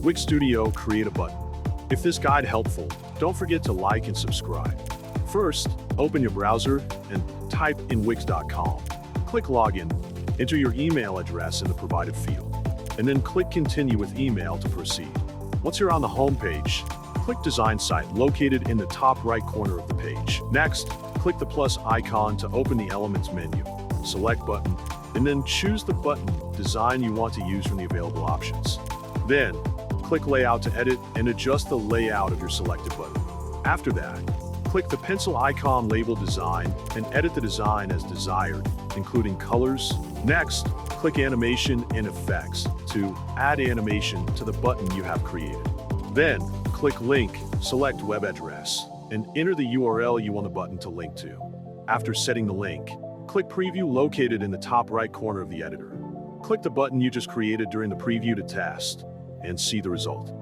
Wix Studio, create a button. If this guide helpful, don't forget to like and subscribe. First, open your browser and type in wix.com. Click Login, enter your email address in the provided field, and then click Continue with email to proceed. Once you're on the home page, click Design Site located in the top right corner of the page. Next, click the plus icon to open the Elements menu. Select Button, and then choose the button design you want to use from the available options. Then, click Layout to edit and adjust the layout of your selected button. After that, click the pencil icon labeled Design and edit the design as desired, including colors. Next, click Animation and Effects to add animation to the button you have created. Then, click Link, select web address, and enter the URL you want the button to link to. After setting the link, click Preview located in the top right corner of the editor. Click the button you just created during the preview to test and see the result.